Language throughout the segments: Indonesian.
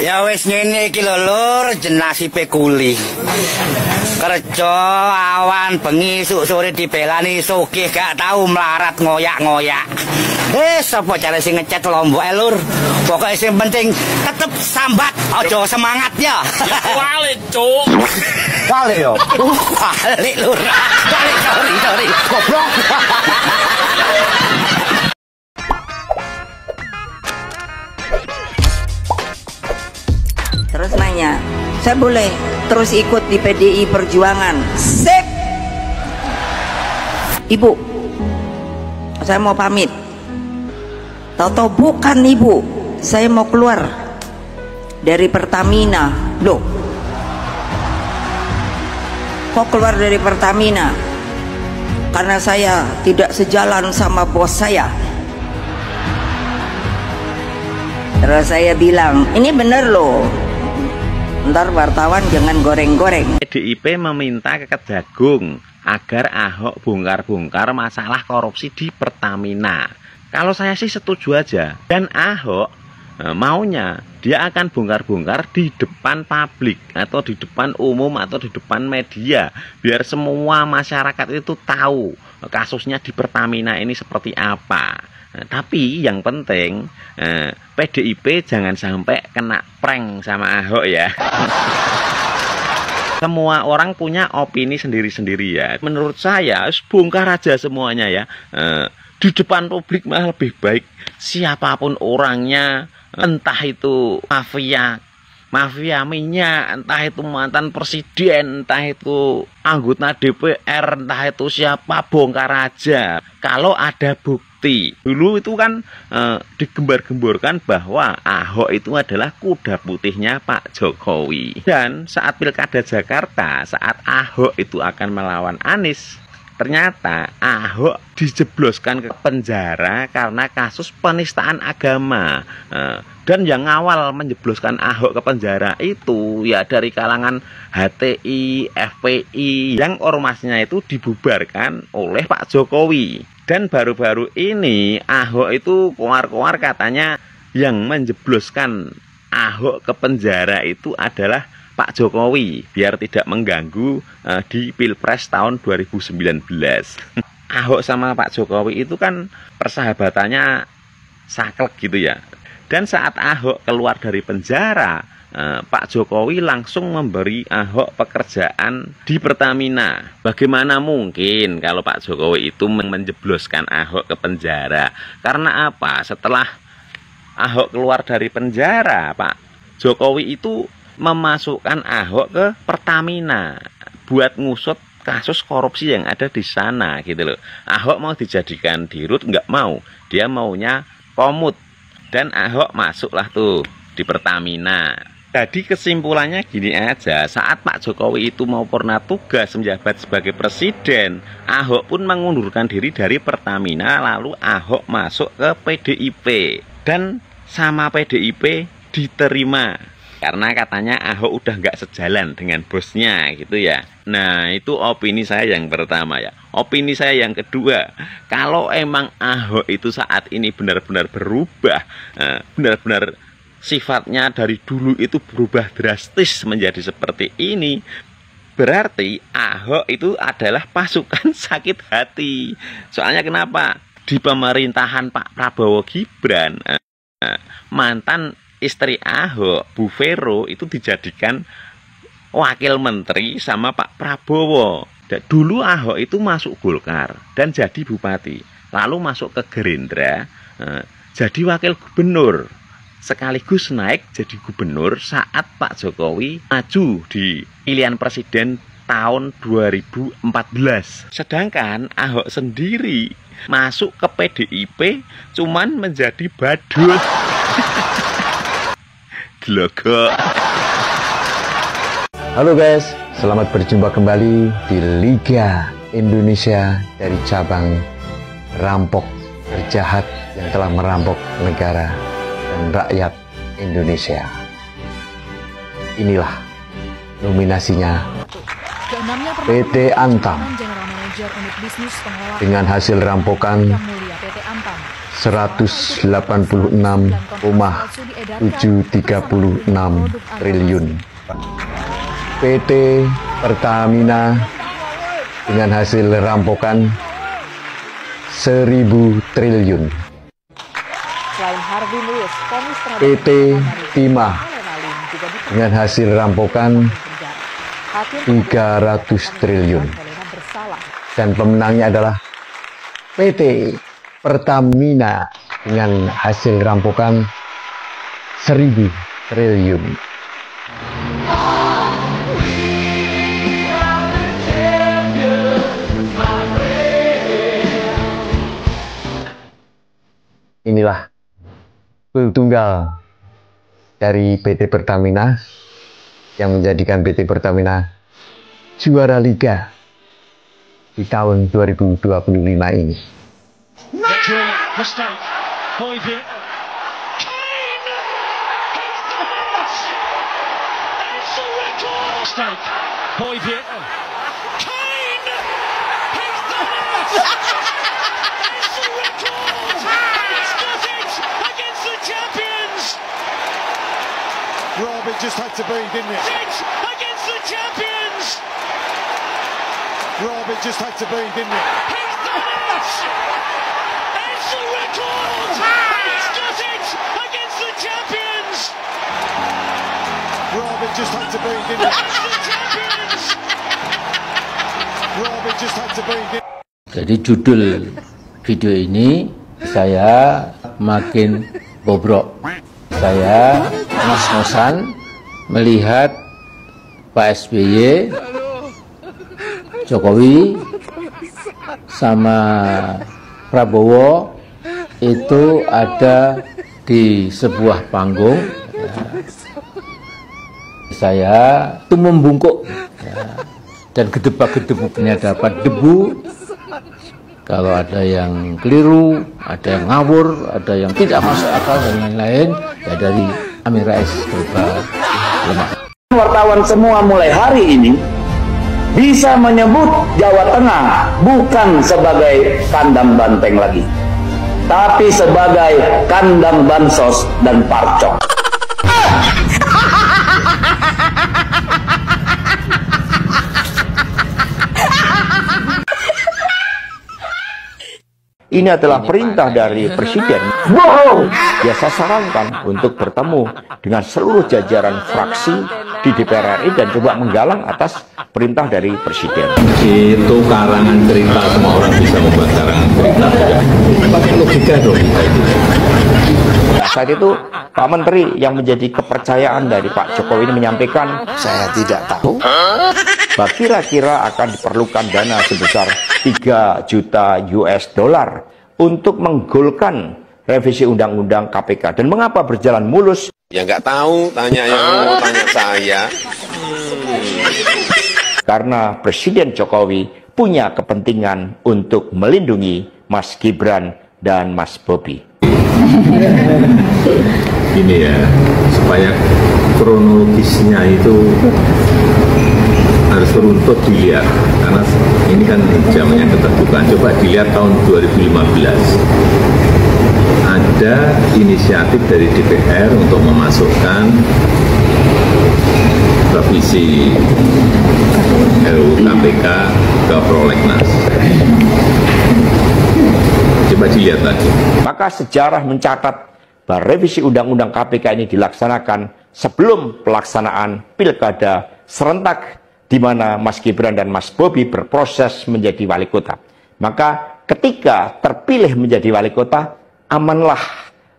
Ya wis ngene iki lho Lur, jenasibe kuli. Kerja awan bengi sore dibelani sugih gak tau melarat ngoyak-ngoyak. Sapa jare sing ngecat lombok Lur? Pokoke sing penting tetep sambat, aja semangat ya. Wale, Cuk. Wale yo. Wale Lur. Wale sorry. Goblok. Terus nanya, saya boleh terus ikut di PDI Perjuangan? Sip. Ibu, saya mau pamit. Tahu-tahu bukan Ibu, saya mau keluar dari Pertamina. Loh, kok keluar dari Pertamina? Karena saya tidak sejalan sama bos saya. Terus saya bilang, ini bener loh, ntar wartawan jangan goreng-goreng. PDIP meminta ke Kejagung agar Ahok bongkar-bongkar masalah korupsi di Pertamina. Kalau saya sih setuju aja. Dan Ahok maunya dia akan bongkar-bongkar di depan publik atau di depan umum atau di depan media, biar semua masyarakat itu tahu kasusnya di Pertamina ini seperti apa. Tapi yang penting PDIP jangan sampai kena prank sama Ahok ya. Semua orang punya opini sendiri-sendiri ya. Menurut saya bongkar aja semuanya ya. Di depan publik malah lebih baik. Siapapun orangnya, entah itu mafia minyak, entah itu mantan presiden, entah itu anggota DPR, entah itu siapa, bongkar aja. Kalau ada bukti. Dulu itu kan digembar-gemborkan bahwa Ahok itu adalah kuda putihnya Pak Jokowi. Dan saat Pilkada Jakarta, saat Ahok itu akan melawan Anies, ternyata Ahok dijebloskan ke penjara karena kasus penistaan agama. Dan yang awal menjebloskan Ahok ke penjara itu ya dari kalangan HTI, FPI, yang ormasnya itu dibubarkan oleh Pak Jokowi. Dan baru-baru ini Ahok itu keluar-keluar katanya yang menjebloskan Ahok ke penjara itu adalah Pak Jokowi, biar tidak mengganggu di Pilpres tahun 2019. Ahok sama Pak Jokowi itu kan persahabatannya saklek gitu ya. Dan saat Ahok keluar dari penjara, Pak Jokowi langsung memberi Ahok pekerjaan di Pertamina. Bagaimana mungkin kalau Pak Jokowi itu menjebloskan Ahok ke penjara? Karena apa? Setelah Ahok keluar dari penjara, Pak Jokowi itu memasukkan Ahok ke Pertamina buat ngusut kasus korupsi yang ada di sana gitu loh. Ahok mau dijadikan dirut, nggak mau, dia maunya komut. Dan Ahok masuklah tuh di Pertamina. Jadi kesimpulannya gini aja, saat Pak Jokowi itu mau purna tugas menjabat sebagai presiden, Ahok pun mengundurkan diri dari Pertamina, lalu Ahok masuk ke PDIP. Dan sama PDIP diterima. Karena katanya Ahok udah nggak sejalan dengan bosnya gitu ya. Nah itu opini saya yang pertama ya. Opini saya yang kedua, kalau emang Ahok itu saat ini benar-benar berubah, benar-benar sifatnya dari dulu itu berubah drastis menjadi seperti ini, berarti Ahok itu adalah pasukan sakit hati. Soalnya kenapa? Di pemerintahan Pak Prabowo Gibran, mantan istri Ahok, Bu Vero, itu dijadikan wakil menteri sama Pak Prabowo. Dulu Ahok itu masuk Golkar dan jadi bupati, lalu masuk ke Gerindra, jadi wakil gubernur, sekaligus naik jadi gubernur saat Pak Jokowi maju di pilihan presiden tahun 2014. Sedangkan Ahok sendiri masuk ke PDIP cuman menjadi badut. Glogok. Halo guys, selamat berjumpa kembali di Liga Indonesia dari cabang rampok berjahat yang telah merampok negara dan rakyat Indonesia. Inilah nominasinya PT Antam dengan hasil rampokan 186,736 triliun. PT Pertamina dengan hasil rampokan 1.000 triliun. PT Timah dengan hasil rampokan 300 triliun. Dan pemenangnya adalah PT Pertamina dengan hasil rampokan 1.000 triliun. Inilah gol tunggal dari PT Pertamina yang menjadikan PT Pertamina juara Liga di tahun 2025 ini. Rob, it just had to be, didn't it? Against the champions! Rob, it just had to be, didn't it? He's done it! It's a record! He's got it against the champions! Rob, it just had to be, didn't it? It's the champions! Rob, it just had to be, didn't it? Jadi judul video ini saya makin bobrok. Saya ngos-ngosan melihat Pak SBY, Jokowi, sama Prabowo itu ada di sebuah panggung. Saya itu membungkuk dan gedebak-gedebuknya dapat debu. Kalau ada yang keliru, ada yang ngawur, ada yang tidak masuk akal dan lain-lain, ya dari Amin Rais berupa lemah. Wartawan semua mulai hari ini bisa menyebut Jawa Tengah bukan sebagai kandang banteng lagi, tapi sebagai kandang bansos dan parcok. Ini adalah perintah dari Presiden. Bohong! Ya, saya sarankan untuk bertemu dengan seluruh jajaran fraksi di DPR RI dan coba menggalang atas perintah dari Presiden. Itu karangan cerita, semua orang bisa membuat karangan cerita. Pakai logika dong kita itu. Nah, saat itu Pak Menteri yang menjadi kepercayaan dari Pak Jokowi ini menyampaikan, saya tidak tahu bahwa kira-kira akan diperlukan dana sebesar 3 juta US dollar untuk menggolkan revisi undang-undang KPK. Dan mengapa berjalan mulus? Ya nggak tahu, tanya yang mau tanya saya. Karena Presiden Jokowi punya kepentingan untuk melindungi Mas Gibran dan Mas Bobi. Ini ya, supaya kronologisnya itu harus beruntut dilihat, karena ini kan zamannya keterbukaan. Coba dilihat tahun 2015 ada inisiatif dari DPR untuk memasukkan revisi RUU KPK ke prolegnas. Coba dilihat lagi. Maka sejarah mencatat bahwa revisi undang-undang KPK ini dilaksanakan sebelum pelaksanaan pilkada serentak di mana Mas Gibran dan Mas Bobi berproses menjadi wali kota. Maka ketika terpilih menjadi wali kota, amanlah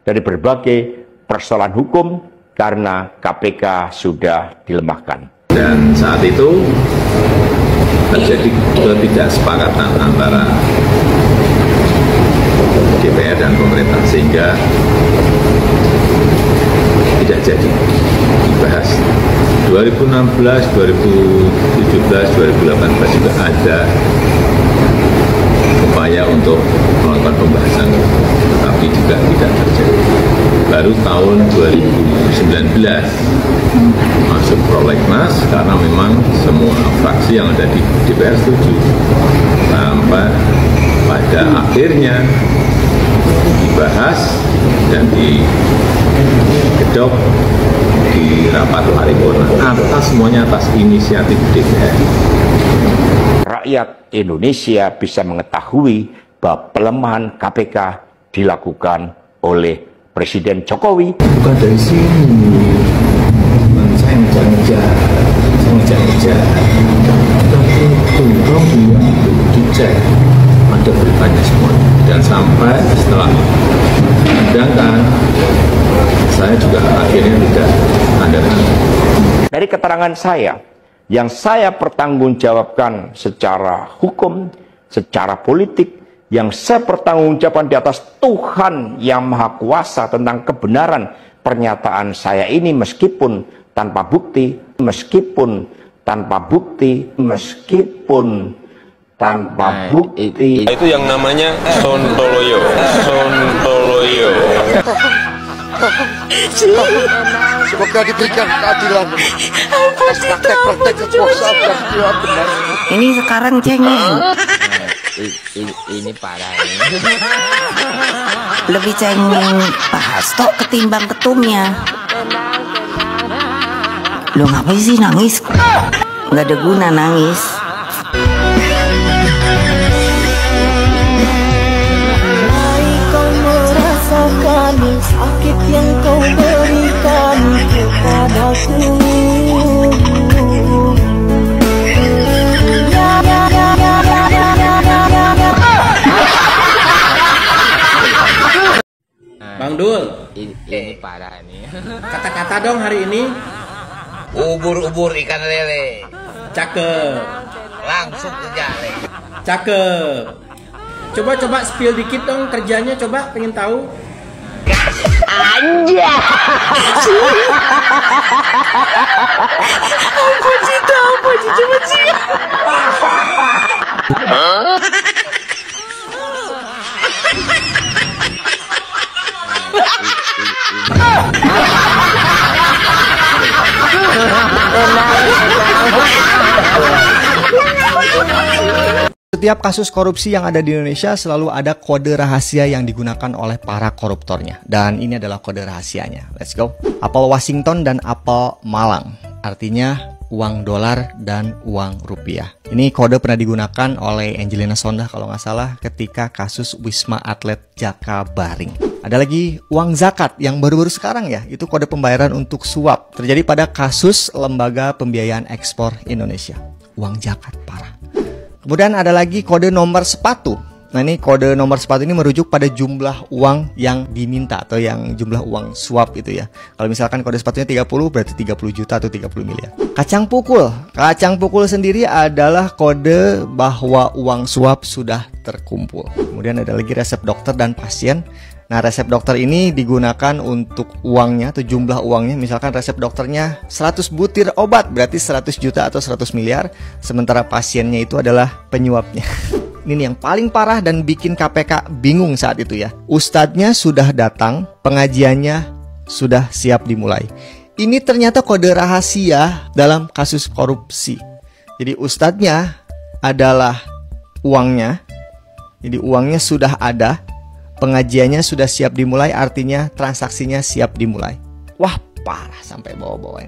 dari berbagai persoalan hukum karena KPK sudah dilemahkan. Dan saat itu terjadi ketidaksepakatan antara DPR dan pemerintah sehingga tidak jadi dibahas. 2016, 2017, 2018 juga ada upaya untuk melakukan pembahasan, tapi juga tidak terjadi. Baru tahun 2019 masuk prolegnas karena memang semua fraksi yang ada di DPR setuju. Sampai pada akhirnya dibahas dan digedok di rapat paripurna semuanya atas inisiatif DPR. Rakyat Indonesia bisa mengetahui bahwa pelemahan KPK dilakukan oleh Presiden Jokowi. Bukan dari sini, saya ngejar-ngejar, tapi tolong dicek, ada beritanya semua. Dan sampai setelah undangkan, saya juga akhirnya tidak ada. Dari keterangan saya, yang saya pertanggungjawabkan secara hukum, secara politik, yang saya pertanggungjawabkan di atas Tuhan yang Maha Kuasa tentang kebenaran pernyataan saya ini, meskipun tanpa bukti, meskipun tanpa bukti. Itu yang namanya sontoloyo. Semoga diberikan keadilan atas praktek-praktek kekuasaan dan tidak benar. Ini sekarang cengeng. Ini parah. Lebih cengeng Pak Hasto ketimbang ketumnya. Lo ngapain sih nangis? Nggak ada guna nangis. Sakit yang kau berikan kepadaku. Bang Dul, ini parah nih. kata-kata dong hari ini. Ubur-ubur ikan lele. Cakep. Langsung kerja. Cakep. Coba spill dikit dong kerjanya, coba pengen tahu. Anja. Apa sih coba sih. Setiap kasus korupsi yang ada di Indonesia selalu ada kode rahasia yang digunakan oleh para koruptornya. Dan ini adalah kode rahasianya. Let's go. Apel Washington dan apel Malang. Artinya uang dolar dan uang rupiah. Ini kode pernah digunakan oleh Angelina Sondah kalau nggak salah ketika kasus Wisma Atlet Jakabaring. Ada lagi uang zakat yang baru-baru sekarang ya. Itu kode pembayaran untuk suap. Terjadi pada kasus Lembaga Pembiayaan Ekspor Indonesia. Uang zakat parah. Kemudian ada lagi kode nomor sepatu. Nah ini kode nomor sepatu ini merujuk pada jumlah uang yang diminta atau yang jumlah uang suap itu ya. Kalau misalkan kode sepatunya 30 berarti 30 juta atau 30 miliar. Kacang pukul. Kacang pukul sendiri adalah kode bahwa uang suap sudah terkumpul. Kemudian ada lagi resep dokter dan pasien. Nah resep dokter ini digunakan untuk uangnya atau jumlah uangnya. Misalkan resep dokternya 100 butir obat berarti 100 juta atau 100 miliar. Sementara pasiennya itu adalah penyuapnya. Ini yang paling parah dan bikin KPK bingung saat itu ya. Ustadznya sudah datang, pengajiannya sudah siap dimulai. Ini ternyata kode rahasia dalam kasus korupsi. Jadi ustadznya adalah uangnya. Jadi uangnya sudah ada. Pengajiannya sudah siap dimulai, artinya transaksinya siap dimulai. Wah, parah sampai bawa-bawa.